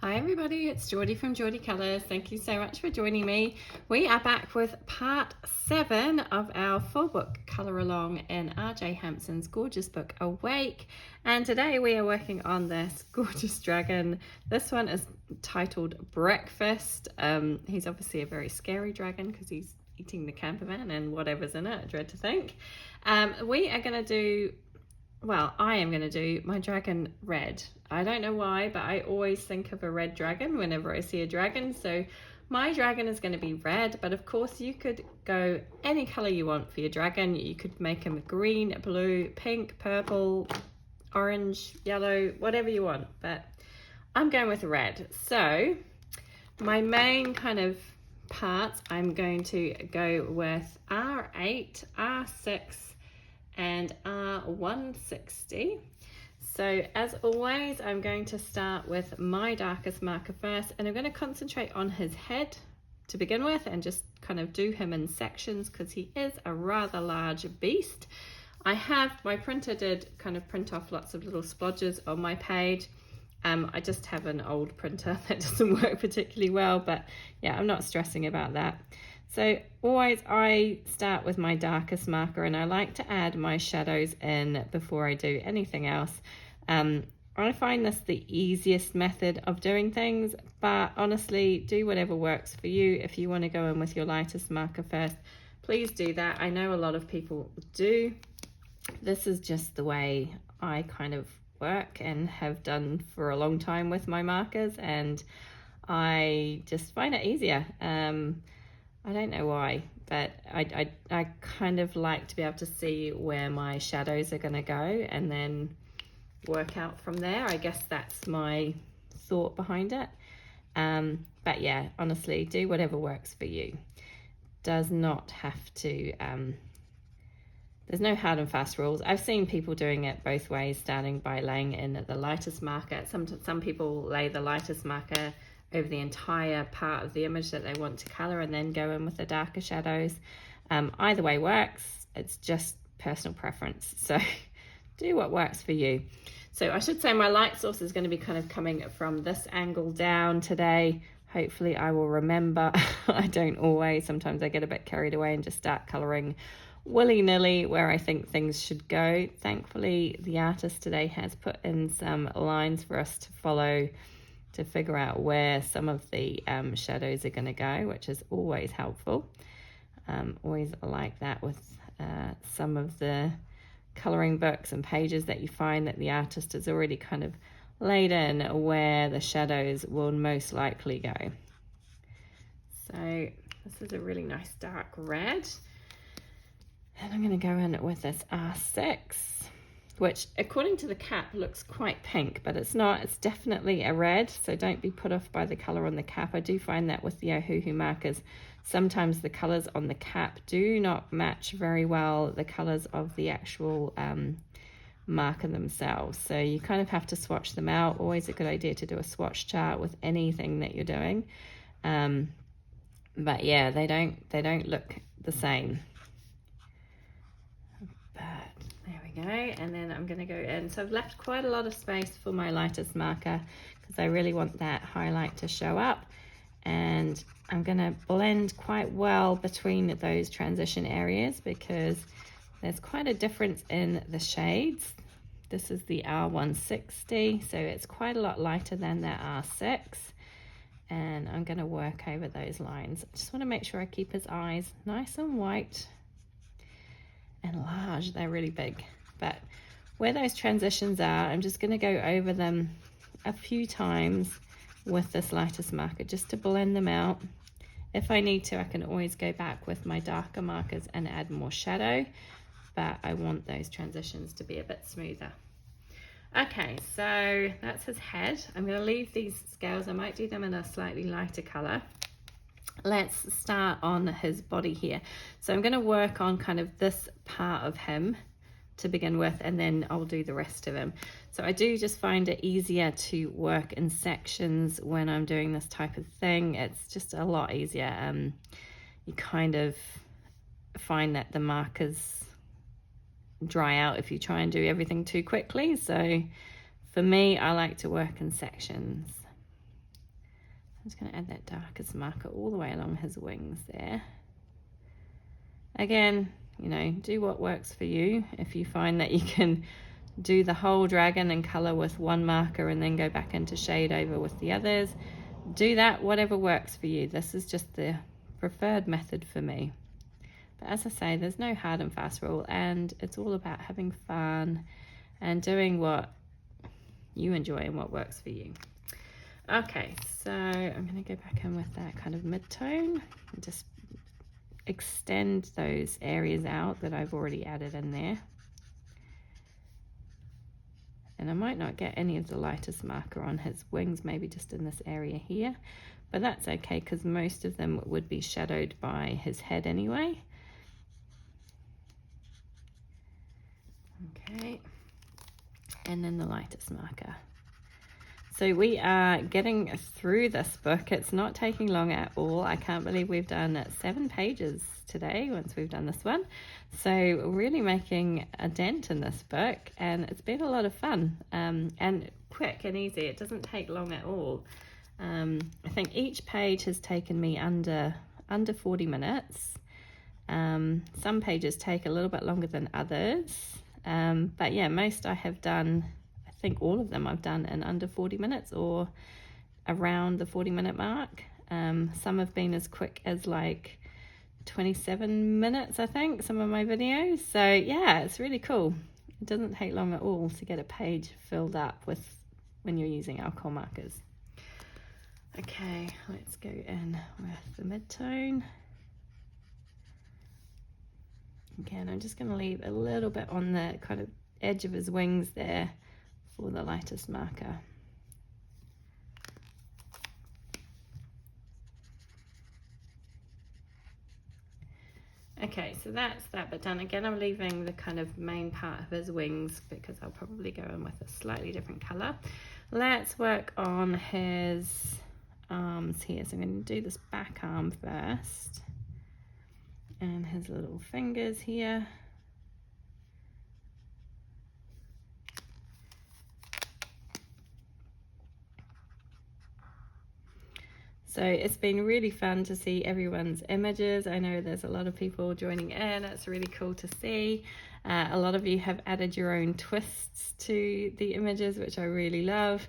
Hi everybody, it's Geordie from Geordie Colours. Thank you so much for joining me. We are back with part 7 of our full book colour along in R.J.Hampson's gorgeous book Awake, and today we are working on this gorgeous dragon. This one is titled Breakfast. He's obviously a very scary dragon because he's eating the camperman and whatever's in it. I dread to think. We are going to do I am going to do my dragon red. I don't know why, but I always think of a red dragon whenever I see a dragon. So my dragon is going to be red, but of course you could go any color you want for your dragon. You could make him green, blue, pink, purple, orange, yellow, whatever you want. But I'm going with red. So my main kind of parts, I'm going to go with R8, R6, and R160. So as always, I'm going to start with my darkest marker first, and I'm going to concentrate on his head to begin with and just kind of do him in sections because he is a rather large beast. My printer did kind of print off lots of little splodges on my page. I just have an old printer that doesn't work particularly well, but yeah, I'm not stressing about that. So always I start with my darkest marker, and I like to add my shadows in before I do anything else. I find this the easiest method of doing things, but honestly, do whatever works for you. If you want to go in with your lightest marker first, please do that. I know a lot of people do. This is just the way I kind of work and have done for a long time with my markers, and I just find it easier. I don't know why, but I kind of like to be able to see where my shadows are going to go and then work out from there. I guess that's my thought behind it. But yeah, honestly, do whatever works for you. Does not have to, there's no hard and fast rules. I've seen people doing it both ways, starting by laying in the lightest marker. Some people lay the lightest marker over the entire part of the image that they want to color and then go in with the darker shadows. Either way works. It's just personal preference. So do what works for you. So I should say my light source is going to be kind of coming from this angle down today. Hopefully I will remember. I don't always. Sometimes I get a bit carried away and just start coloring willy-nilly where I think things should go. Thankfully, the artist today has put in some lines for us to follow to figure out where some of the shadows are going to go, which is always helpful. Always like that with some of the coloring books and pages that you find that the artist has already kind of laid in where the shadows will most likely go. So this is a really nice dark red. And I'm going to go in with this R6, which according to the cap looks quite pink, but it's not. It's definitely a red, so don't be put off by the color on the cap. I do find that with the Ohuhu markers, sometimes the colors on the cap do not match very well the colors of the actual marker themselves. So you kind of have to swatch them out. Always a good idea to do a swatch chart with anything that you're doing. But yeah, they don't look the same. Go, and then I'm going to go in. So I've left quite a lot of space for my lightest marker because I really want that highlight to show up, and I'm going to blend quite well between those transition areas because there's quite a difference in the shades. This is the R160, so it's quite a lot lighter than that R6, and I'm going to work over those lines. I just want to make sure I keep his eyes nice and white and large. They're really big. But where those transitions are, I'm just going to go over them a few times with this lightest marker just to blend them out. If I need to, I can always go back with my darker markers and add more shadow, but I want those transitions to be a bit smoother. Okay, so that's his head. I'm going to leave these scales. I might do them in a slightly lighter color. Let's start on his body here. So I'm going to work on kind of this part of him to begin with, and then I'll do the rest of him. So I do just find it easier to work in sections when I'm doing this type of thing. It's just a lot easier. You kind of find that the markers dry out if you try and do everything too quickly. So for me, I like to work in sections. just going to add that darkest marker all the way along his wings there. Again, you know, do what works for you. If you find that you can do the whole dragon and color with one marker and then go back into shade over with the others, do that, whatever works for you. This is just the preferred method for me. But as I say, there's no hard and fast rule, and it's all about having fun and doing what you enjoy and what works for you. Okay, so I'm going to go back in with that kind of mid-tone and just extend those areas out that I've already added in there. And I might not get any of the lightest marker on his wings, maybe just in this area here, but that's okay because most of them would be shadowed by his head anyway. Okay, and then the lightest marker. So we are getting through this book. It's not taking long at all. I can't believe we've done 7 pages today once we've done this one. So really making a dent in this book, and it's been a lot of fun and quick and easy. It doesn't take long at all. I think each page has taken me under 40 minutes. Some pages take a little bit longer than others. But yeah, most I have done, I think all of them I've done in under 40 minutes or around the 40-minute mark. Some have been as quick as like 27 minutes, I think, some of my videos. So yeah, it's really cool. It doesn't take long at all to get a page filled up with when you're using alcohol markers. Okay, let's go in with the mid-tone. Again, I'm just going to leave a little bit on the kind of edge of his wings there for the lightest marker. Okay, so that's that bit done. Again, I'm leaving the kind of main part of his wings because I'll probably go in with a slightly different color. Let's work on his arms here. So I'm going to do this back arm first. And his little fingers here. So it's been really fun to see everyone's images. I know there's a lot of people joining in. It's really cool to see. A lot of you have added your own twists to the images, which I really love.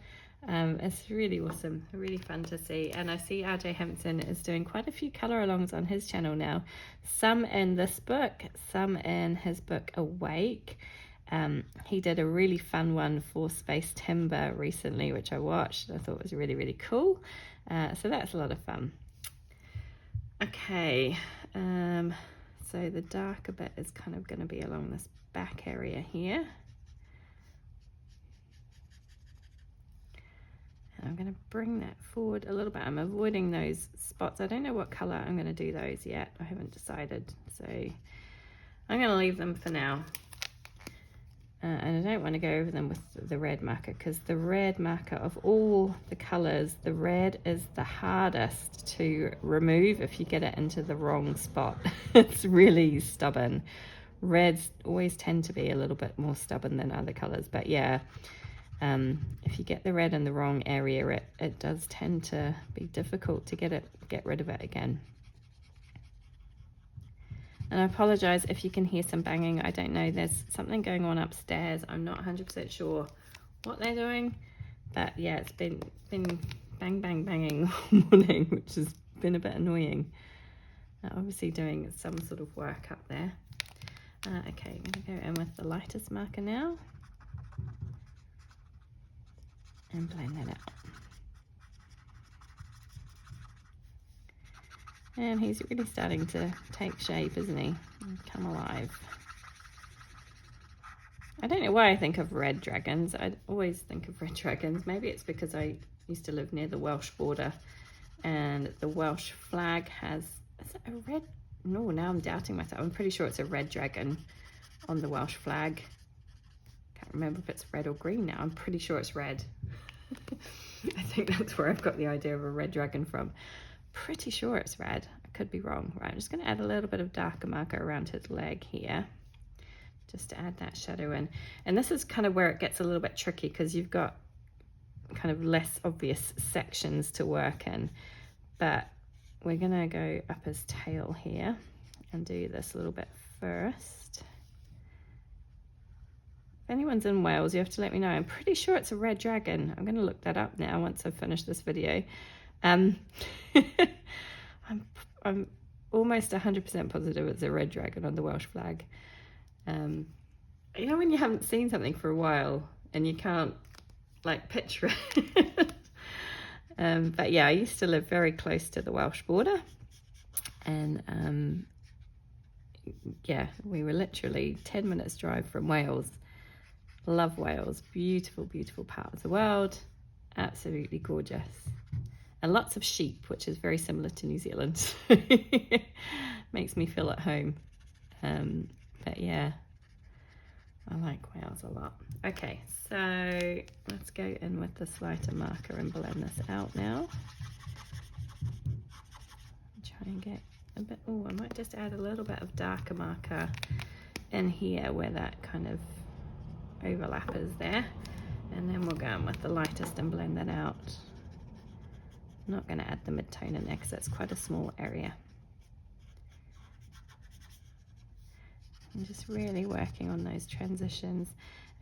It's really awesome, really fun to see. And I see R.J.Hampson is doing quite a few color alongs on his channel now. Some in this book, some in his book Awake. He did a really fun one for Space Timber recently, which I watched. I thought was really, really cool. So that's a lot of fun. Okay, so the darker bit is kind of going to be along this back area here. And I'm going to bring that forward a little bit. I'm avoiding those spots. I don't know what color I'm going to do those yet. I haven't decided. So I'm going to leave them for now. And I don't want to go over them with the red marker because the red marker of all the colors, the red is the hardest to remove if you get it into the wrong spot. It's really stubborn. Reds always tend to be a little bit more stubborn than other colors, but yeah, if you get the red in the wrong area, it does tend to be difficult to get rid of it again. And I apologize if you can hear some banging. I don't know, there's something going on upstairs. I'm not 100% sure what they're doing, but yeah, it's been bang bang banging all morning, which has been a bit annoying. Obviously doing some sort of work up there. Okay, I'm going to go in with the lightest marker now and blend that out. And he's really starting to take shape, isn't he? And come alive. I don't know why I think of red dragons. I always think of red dragons. Maybe it's because I used to live near the Welsh border and the Welsh flag has, is it a red? No, now I'm doubting myself. I'm pretty sure it's a red dragon on the Welsh flag. Can't remember if it's red or green now. I'm pretty sure it's red. I think that's where I've got the idea of a red dragon from. Pretty sure it's red. I could be wrong. Right, I'm just going to add a little bit of darker marker around his leg here, just to add that shadow in. And this is kind of where it gets a little bit tricky because you've got kind of less obvious sections to work in. But we're gonna go up his tail here and do this a little bit first. If anyone's in Wales, you have to let me know. I'm pretty sure it's a red dragon. I'm gonna look that up now once I've finished this video. I'm almost 100% positive it's a red dragon on the Welsh flag. You know when you haven't seen something for a while and you can't like picture it. But yeah, I used to live very close to the Welsh border, and yeah, we were literally 10 minutes drive from Wales. Love Wales, beautiful, beautiful part of the world, absolutely gorgeous. And lots of sheep, which is very similar to New Zealand. Makes me feel at home. But yeah, I like Wales a lot. Okay, so let's go in with this lighter marker and blend this out now. Try and get a bit, oh, I might just add a little bit of darker marker in here where that kind of overlap is there. And then we'll go in with the lightest and blend that out. I'm not going to add the mid-tone in there because that's quite a small area. I'm just really working on those transitions.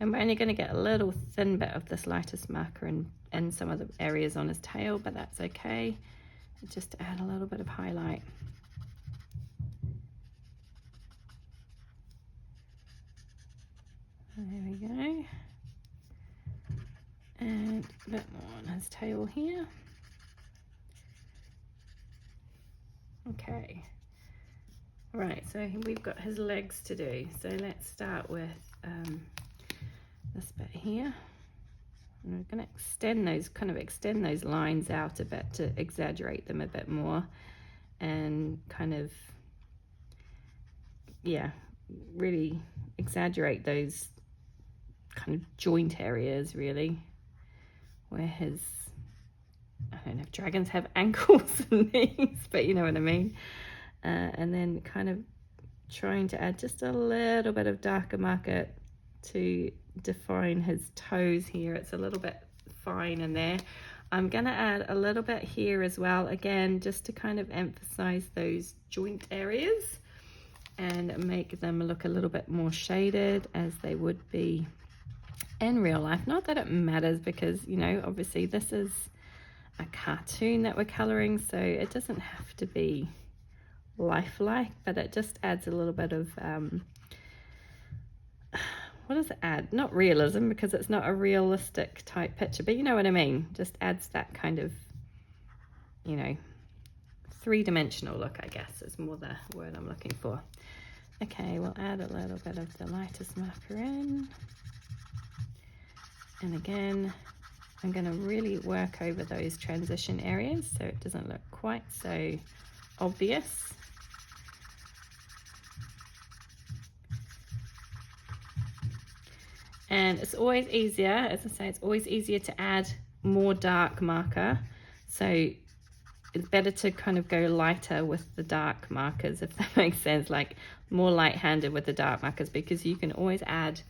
And we're only going to get a little thin bit of this lightest marker in some of the areas on his tail, but that's okay. Just to add a little bit of highlight. There we go. And a bit more on his tail here. Okay. Right, so we've got his legs to do. So let's start with this bit here. And we're going to extend those lines out a bit to exaggerate them a bit more, and kind of, yeah, really exaggerate those kind of joint areas, really, where his, I don't know if dragons have ankles and knees, but you know what I mean. And then kind of trying to add just a little bit of darker marker to define his toes here. It's a little bit fine in there. I'm going to add a little bit here as well, again, just to kind of emphasize those joint areas and make them look a little bit more shaded as they would be in real life. Not that it matters because, you know, obviously this is a cartoon that we're coloring, so it doesn't have to be lifelike, but it just adds a little bit of what does it add? Not realism, because it's not a realistic type picture, but you know what I mean. Just adds that kind of, you know, three-dimensional look, I guess, is more the word I'm looking for. Okay, we'll add a little bit of the lightest marker in. And again, I'm going to really work over those transition areas so it doesn't look quite so obvious. And it's always easier, as I say, it's always easier to add more dark marker. So it's better to kind of go lighter with the dark markers, if that makes sense, like more light-handed with the dark markers, because you can always add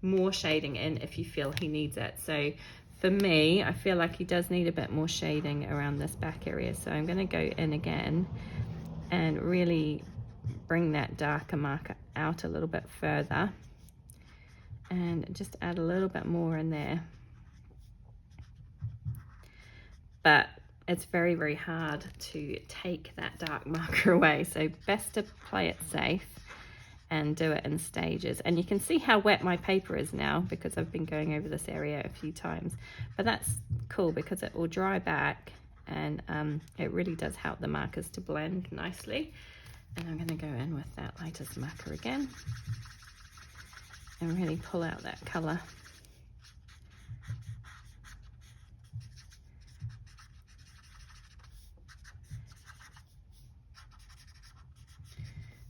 more shading in if you feel he needs it. So for me, I feel like he does need a bit more shading around this back area. So I'm going to go in again and really bring that darker marker out a little bit further and just add a little bit more in there. But it's very, very hard to take that dark marker away. So best to play it safe and do it in stages. And you can see how wet my paper is now because I've been going over this area a few times. But that's cool because it will dry back, and it really does help the markers to blend nicely. And I'm going to go in with that lightest marker again and really pull out that colour.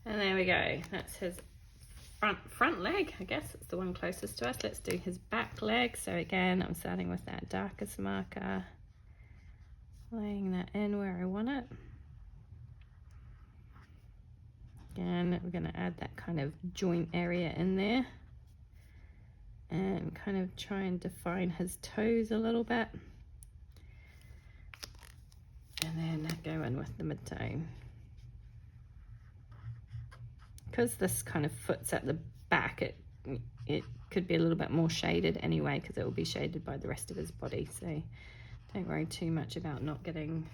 And there we go, that's his front leg. I guess it's the one closest to us. Let's do his back leg. So again, I'm starting with that darkest marker, laying that in where I want it. Again, we're going to add that kind of joint area in there and kind of try and define his toes a little bit. with the mid-tone. Because this kind of foot's at the back, it could be a little bit more shaded anyway, because it will be shaded by the rest of his body. So don't worry too much about not getting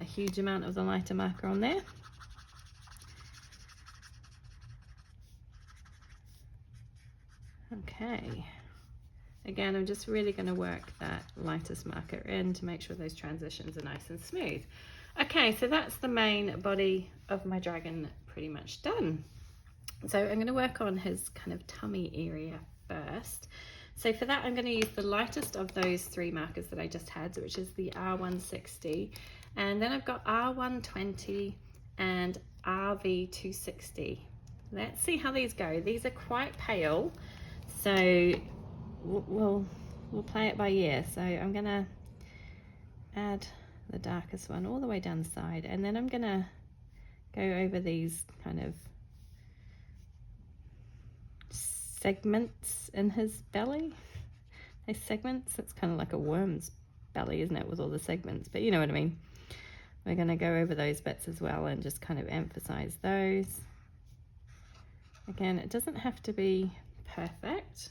a huge amount of the lighter marker on there. Okay, again, I'm just really going to work that lightest marker in to make sure those transitions are nice and smooth. Okay, so that's the main body of my dragon pretty much done. So I'm going to work on his kind of tummy area first. So for that, I'm going to use the lightest of those 3 markers that I just had, which is the R160. And then I've got R120 and RV260. Let's see how these go. These are quite pale, so we'll play it by ear. So I'm going to add the darkest one all the way down the side, and then I'm going to go over these kind of segments in his belly. Those segments, it's kind of like a worm's belly, isn't it, with all the segments, but you know what I mean. We're going to go over those bits as well and just kind of emphasize those. Again, it doesn't have to be perfect.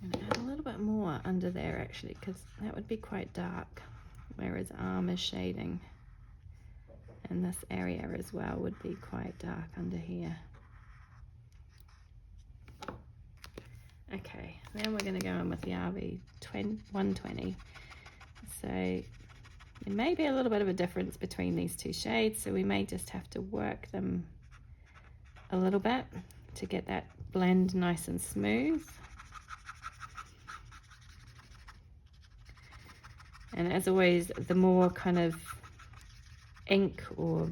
I'm going to add a little bit more under there actually, because that would be quite dark, whereas arm is shading, and this area as well would be quite dark under here. Okay, then we're going to go in with the RV120. So there may be a little bit of a difference between these 2 shades, so we may just have to work them a little bit to get that blend nice and smooth. And as always, the more kind of ink, or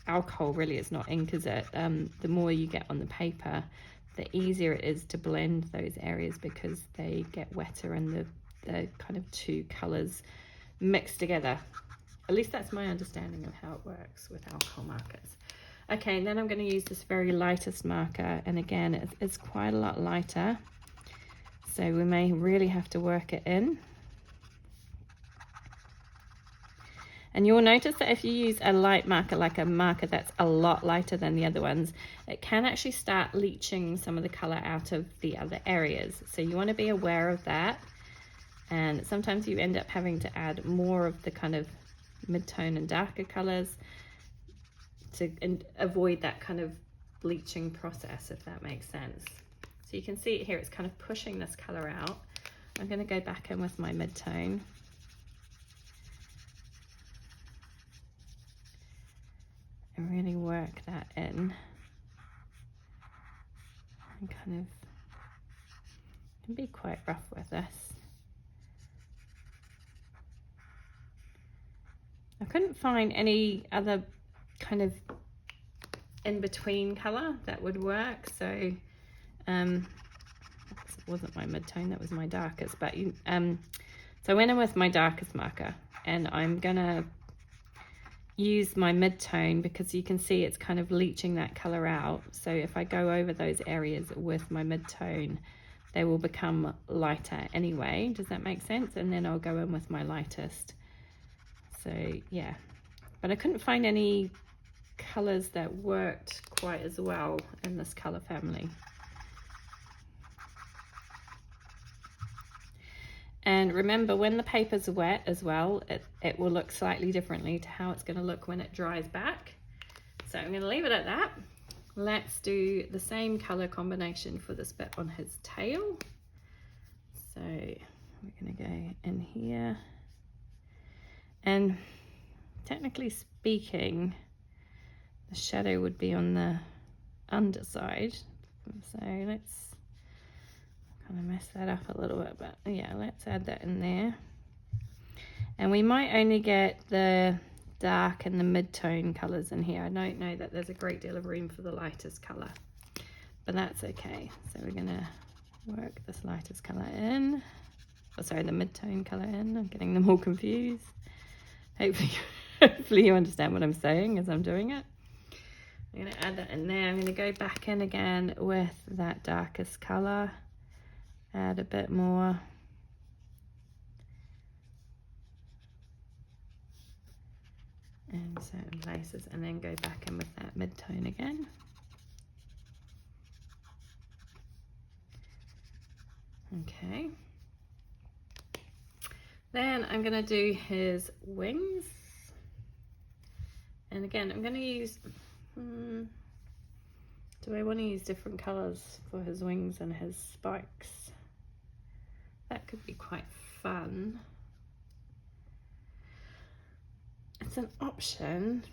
alcohol really, it's not ink, is it? The more you get on the paper, the easier it is to blend those areas, because they get wetter and the kind of 2 colors mixed together. At least that's my understanding of how it works with alcohol markers. Okay, and then I'm going to use this very lightest marker, and again, it's quite a lot lighter, so we may really have to work it in. And you'll notice that if you use a light marker, like a marker that's a lot lighter than the other ones, it can actually start leaching some of the color out of the other areas. So you want to be aware of that. And sometimes you end up having to add more of the kind of mid-tone and darker colors to avoid that kind of bleaching process, if that makes sense. So you can see it here, it's kind of pushing this color out. I'm going to go back in with my mid-tone. And really work that in, and kind of can be quite rough with this. I couldn't find any other kind of in between color that would work, so it wasn't my mid-tone, that was my darkest, but so I went in with my darkest marker, and I'm gonna use my mid-tone because you can see it's kind of leaching that color out. So if I go over those areas with my mid-tone, they will become lighter anyway. Does that make sense? And then I'll go in with my lightest. So yeah, but I couldn't find any colors that worked quite as well in this color family. And remember, when the paper's wet as well, it will look slightly differently to how it's going to look when it dries back. So I'm going to leave it at that. Let's do the same color combination for this bit on his tail. So we're going to go in here. And technically speaking, the shadow would be on the underside. So let's kind of mess that up a little bit, but yeah, let's add that in there. And we might only get the dark and the mid-tone colors in here. I don't know that there's a great deal of room for the lightest color, but that's okay. So we're gonna work this lightest color in. Oh, sorry, the mid-tone color in. I'm getting them all confused. Hopefully you understand what I'm saying as I'm doing it. I'm gonna add that in there. I'm gonna go back in again with that darkest color. Add a bit more. in certain places, and then go back in with that mid-tone again. Okay. Then I'm going to do his wings. And again, I'm going to use, do I want to use different colours for his wings and his spikes? That could be quite fun. It's an option.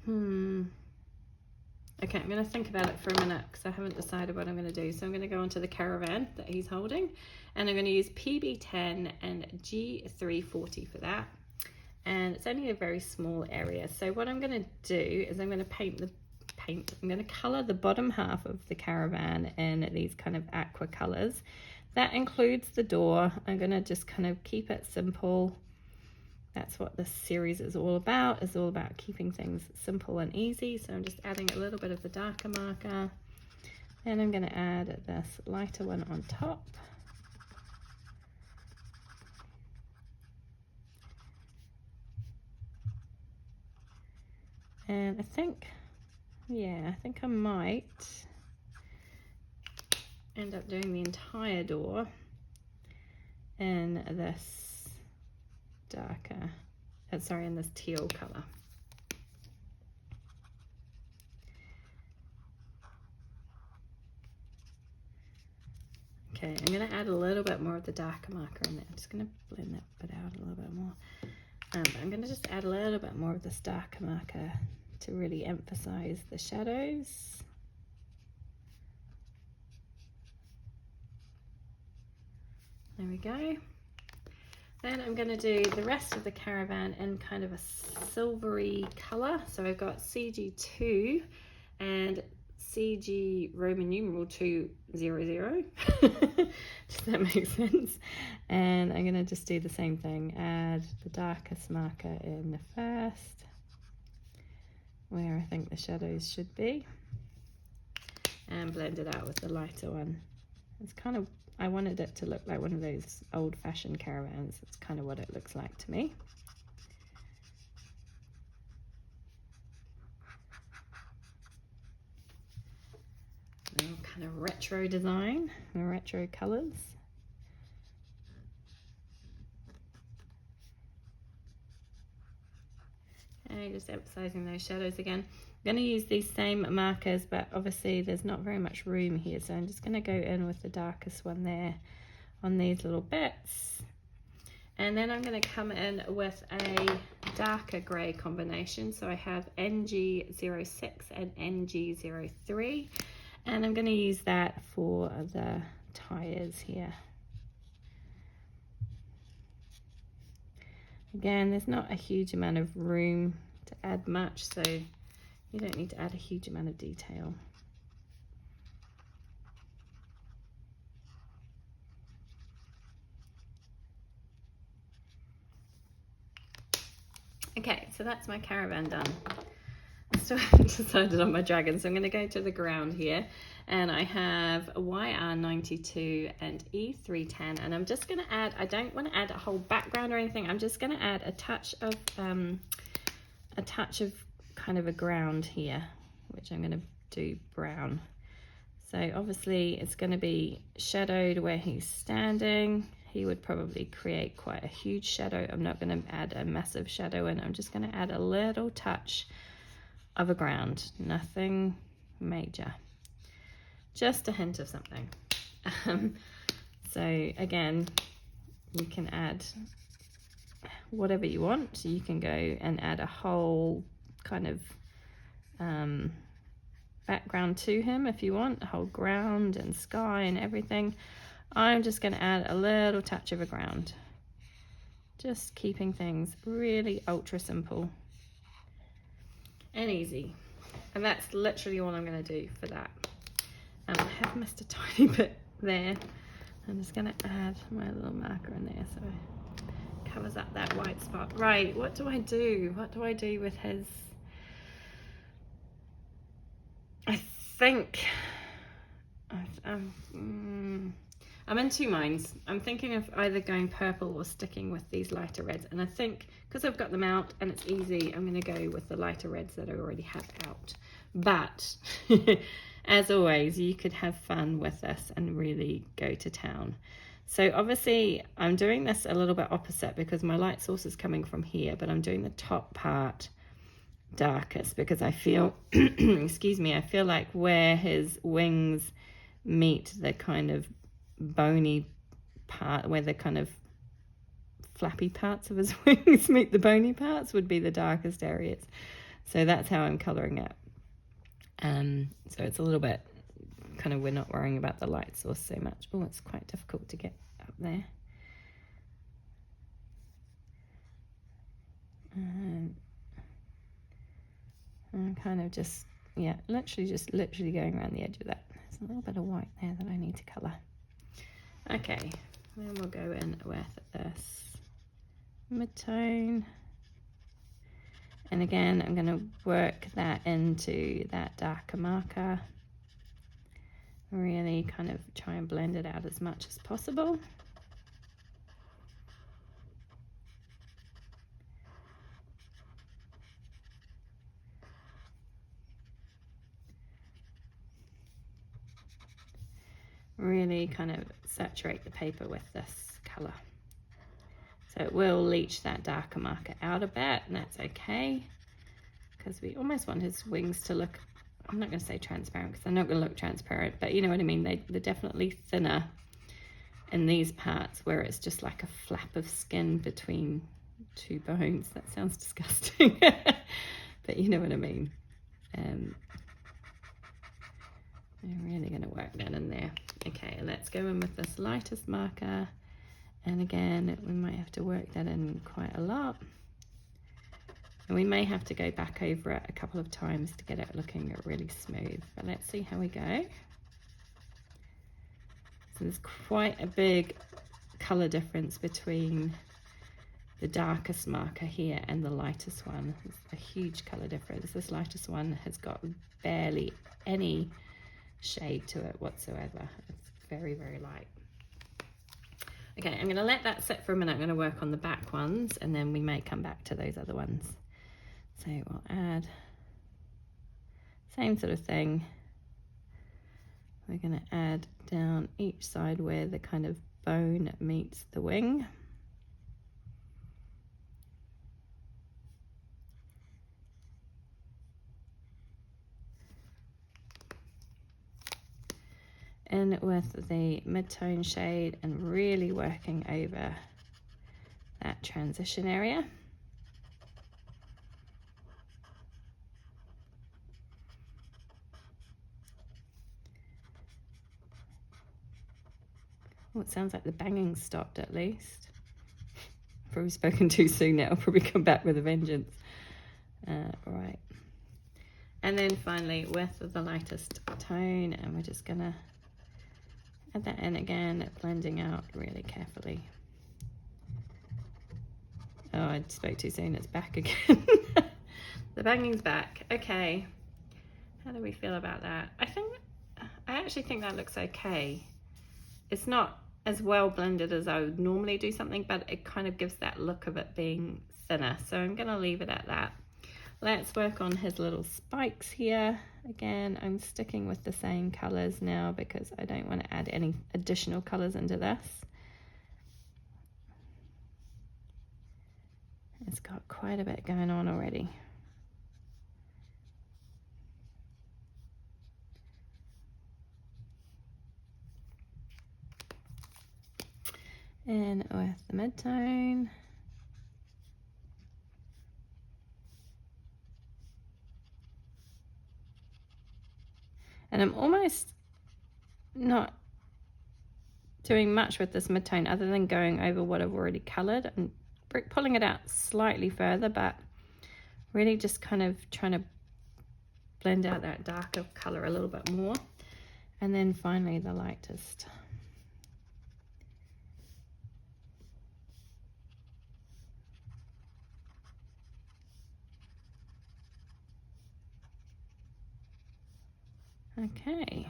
Okay, I'm going to think about it for a minute because I haven't decided what I'm going to do. So I'm going to go onto the caravan that he's holding, and I'm going to use PB10 and G340 for that. And it's only a very small area. So what I'm going to do is I'm going to I'm going to colour the bottom half of the caravan in these kind of aqua colours. That includes the door. I'm going to just kind of keep it simple. That's what this series is all about. It's all about keeping things simple and easy. So I'm just adding a little bit of the darker marker. And I'm going to add this lighter one on top. And I think I might end up doing the entire door in this darker, in this teal color. Okay, I'm going to add a little bit more of the darker marker in there. I'm just going to blend that bit out a little bit more. I'm going to just add a little bit more of this darker marker to really emphasize the shadows. There we go. Then I'm going to do the rest of the caravan in kind of a silvery color. So I've got CG2 and CG Roman numeral 200. Does that make sense? And I'm going to just do the same thing. Add the darkest marker in the first, where I think the shadows should be, and blend it out with the lighter one. It's kind of, I wanted it to look like one of those old-fashioned caravans. It's kind of what it looks like to me. Kind of retro design, and retro colors. Okay, just emphasizing those shadows again. I'm going to use these same markers, but obviously there's not very much room here, so I'm just going to go in with the darkest one there on these little bits. And then I'm going to come in with a darker grey combination. So I have NG06 and NG03. And I'm going to use that for the tires here. Again, there's not a huge amount of room to add much, so you don't need to add a huge amount of detail. Okay, so that's my caravan done. I still haven't decided on my dragon, so I'm going to go to the ground here, and I have YR92 and E310, and I'm just going to add, I don't want to add a whole background or anything, I'm just going to add a touch of kind of a ground here, which I'm going to do brown. So obviously it's going to be shadowed where he's standing. He would probably create quite a huge shadow. I'm not going to add a massive shadow in. I'm just going to add a little touch of a ground, nothing major, just a hint of something. So again, you can add whatever you want. So you can go and add a whole kind of background to him if you want, a whole ground and sky and everything. I'm just going to add a little touch of a ground, just keeping things really ultra simple and easy. And that's literally all I'm going to do for that. I have missed a tiny bit there. I'm just going to add my little marker in there so it covers up that white spot. Right, what do I do? What do I do with his... I'm in two minds. I'm thinking of either going purple or sticking with these lighter reds. And I think because I've got them out and it's easy, I'm going to go with the lighter reds that I already have out. But as always, you could have fun with this and really go to town. So obviously I'm doing this a little bit opposite because my light source is coming from here, but I'm doing the top part darkest because I feel, excuse me, I feel like where his wings meet the kind of bony part, where the kind of flappy parts of his wings meet the bony parts, would be the darkest areas. So that's how I'm colouring it. So it's a little bit kind of, we're not worrying about the light source so much. Oh, it's quite difficult to get up there. I'm kind of just, yeah, literally going around the edge of that. There's a little bit of white there that I need to colour. Okay, then we'll go in with this mid-tone. And again, I'm going to work that into that darker marker. Really kind of try and blend it out as much as possible. Really kind of saturate the paper with this colour. So it will leach that darker marker out a bit, and that's okay, because we almost want his wings to look, I'm not going to say transparent because they're not going to look transparent, but you know what I mean, they're definitely thinner in these parts where it's just like a flap of skin between two bones. That sounds disgusting, but you know what I mean. I'm really going to work that in there. Okay, let's go in with this lightest marker, and again we might have to work that in quite a lot, and we may have to go back over it a couple of times to get it looking really smooth, but let's see how we go. So there's quite a big colour difference between the darkest marker here and the lightest one. There's a huge colour difference. This lightest one has got barely any shade to it whatsoever. It's very, very light. Okay, I'm going to let that sit for a minute. I'm going to work on the back ones, and then we may come back to those other ones. So we'll add, same sort of thing. We're going to add down each side where the kind of bone meets the wing. In with the mid-tone shade and really working over that transition area. Oh, it sounds like the banging stopped at least. Probably spoken too soon now. I'll probably come back with a vengeance. Right. And then finally with the lightest tone, and we're just gonna add that in again, blending out really carefully. Oh, I spoke too soon, it's back again. The banging's back. Okay, how do we feel about that? I actually think that looks okay. It's not as well blended as I would normally do something, but it kind of gives that look of it being thinner. So I'm gonna leave it at that. Let's work on his little spikes here. Again, I'm sticking with the same colors now because I don't want to add any additional colors into this. It's got quite a bit going on already. And with the mid-tone. And I'm almost not doing much with this mid-tone other than going over what I've already coloured and pulling it out slightly further, but really just kind of trying to blend out that darker colour a little bit more. And then finally the lightest. Okay.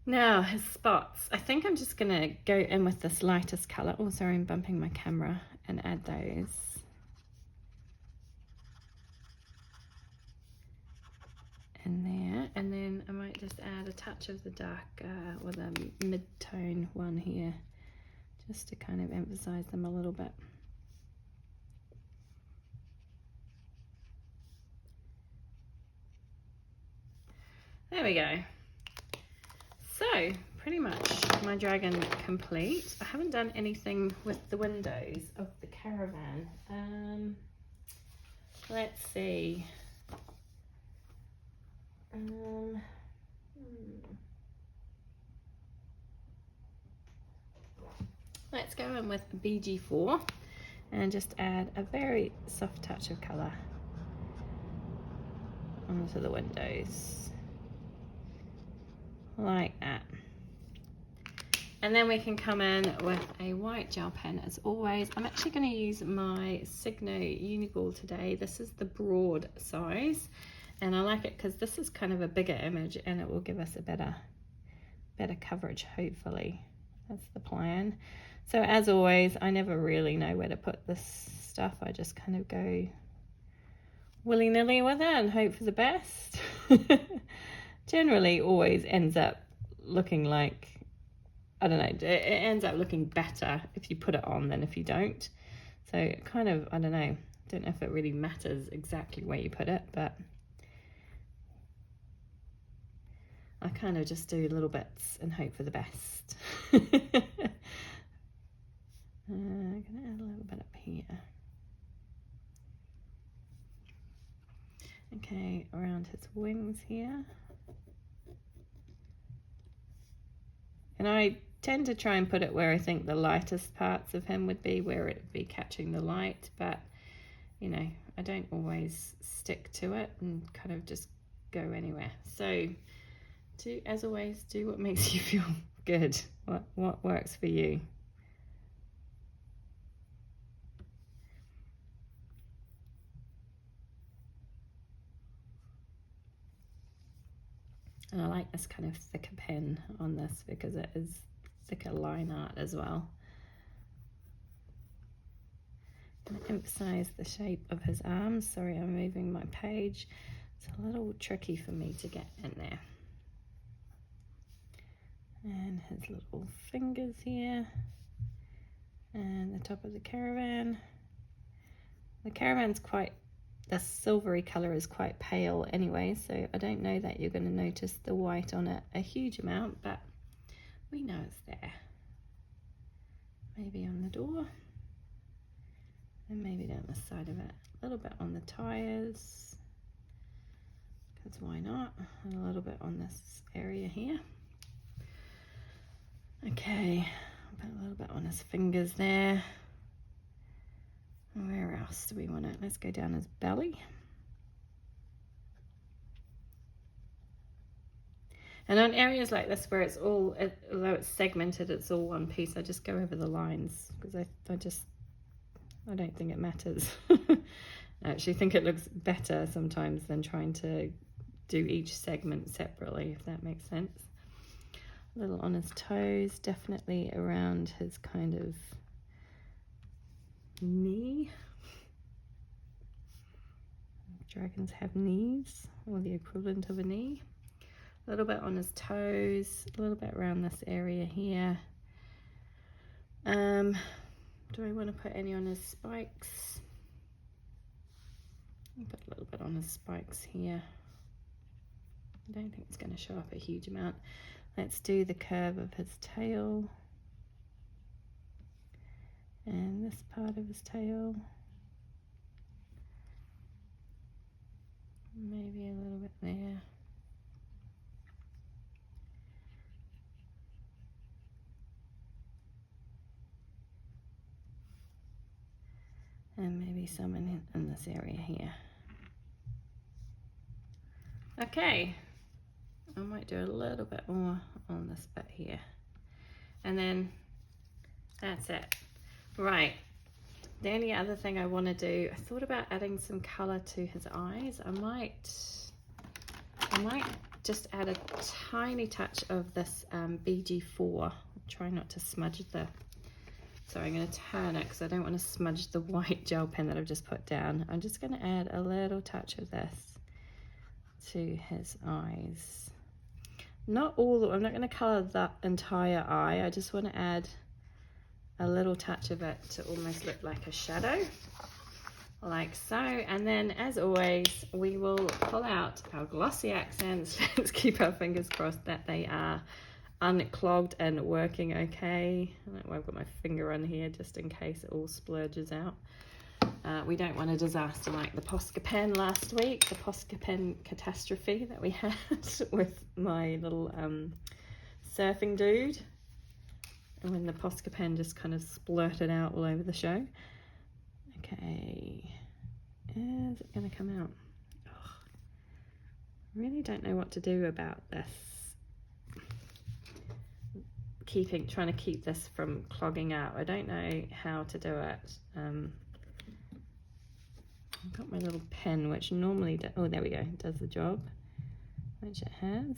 Now his spots. I think I'm just gonna go in with this lightest color. Oh, sorry, I'm bumping my camera, and add those. In there, and then I might just add a touch of the dark or the mid-tone one here, just to kind of emphasize them a little bit. There we go. So pretty much my dragon complete. I haven't done anything with the windows of the caravan. Let's see. Let's go in with BG4 and just add a very soft touch of colour onto the windows, like that. And then we can come in with a white gel pen as always. I'm actually going to use my Signo Unigall today. This is the broad size, and I like it because this is kind of a bigger image and it will give us a better coverage, hopefully. That's the plan. So as always, I never really know where to put this stuff. I just kind of go willy-nilly with it and hope for the best. Generally always ends up looking like, I don't know, it ends up looking better if you put it on than if you don't. So kind of, I don't know if it really matters exactly where you put it, but I kind of just do little bits and hope for the best. I'm gonna add a little bit up here. Okay, around his wings here. And I tend to try and put it where I think the lightest parts of him would be, where it would be catching the light, but you know, I don't always stick to it and kind of just go anywhere. So as always, do what makes you feel good, what works for you. And I like this kind of thicker pen on this because it is thicker line art as well. I'm going to emphasize the shape of his arms. Sorry, I'm moving my page. It's a little tricky for me to get in there. And his little fingers here. And the top of the caravan. The caravan's quite, the silvery colour is quite pale anyway, so I don't know that you're going to notice the white on it a huge amount, but we know it's there. Maybe on the door, and maybe down the side of it. A little bit on the tyres, because why not? And a little bit on this area here. Okay, put a little bit on his fingers there. Where else do we want it? Let's go down his belly. And on areas like this where it's all, although it's segmented, it's all one piece, I just go over the lines because I don't think it matters. I actually think it looks better sometimes than trying to do each segment separately, if that makes sense. A little on his toes, definitely around his kind of knee. Dragons have knees, or the equivalent of a knee. A little bit on his toes, a little bit around this area here. Do I want to put any on his spikes? I'll put a little bit on his spikes here. I don't think it's going to show up a huge amount. Let's do the curve of his tail. And this part of his tail. Maybe a little bit there. And maybe some in this area here. Okay, I might do a little bit more on this bit here. And then that's it. Right, the only other thing I want to do, I thought about adding some colour to his eyes. I might just add a tiny touch of this BG4. Try not to smudge the, so I'm going to turn it because I don't want to smudge the white gel pen that I've just put down. I'm just going to add a little touch of this to his eyes. Not all, I'm not going to colour the entire eye. I just want to add a little touch of it to almost look like a shadow, like so. And then, as always, we will pull out our glossy accents. Let's keep our fingers crossed that they are unclogged and working okay. I don't know why I've got my finger on here just in case it all splurges out. We don't want a disaster like the Posca pen last week, the Posca pen catastrophe that we had with my little surfing dude, and when the Posca pen just kind of splurted out all over the show. Okay, is it going to come out? Oh, really don't know what to do about this. Trying to keep this from clogging out. I don't know how to do it. I've got my little pen, which normally oh, there we go, does the job, which it has.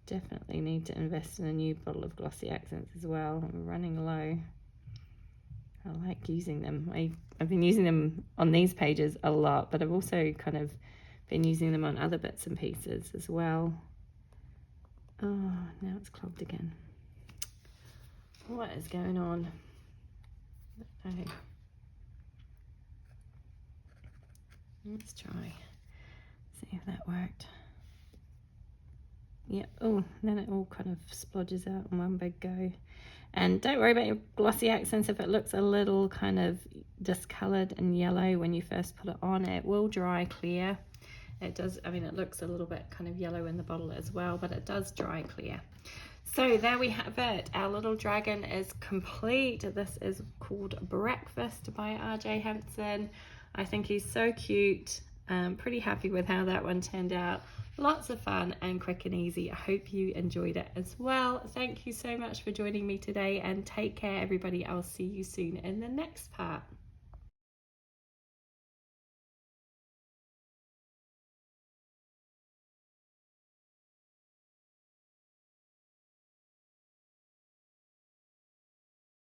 Definitely need to invest in a new bottle of glossy accents as well. I'm running low. I like using them. I've been using them on these pages a lot, but I've also kind of been using them on other bits and pieces as well. Oh, now it's clogged again. What is going on? Okay. Let's try. See if that worked. Yeah. Oh, then it all kind of splodges out in one big go. And don't worry about your glossy accents if it looks a little kind of discolored and yellow when you first put it on. It will dry clear. It does, I mean, it looks a little bit kind of yellow in the bottle as well, but it does dry clear. So there we have it. Our little dragon is complete. This is called Breakfast by R.J.Hampson. I think he's so cute. Pretty happy with how that one turned out. Lots of fun and quick and easy. I hope you enjoyed it as well. Thank you so much for joining me today, and take care, everybody. I'll see you soon in the next part.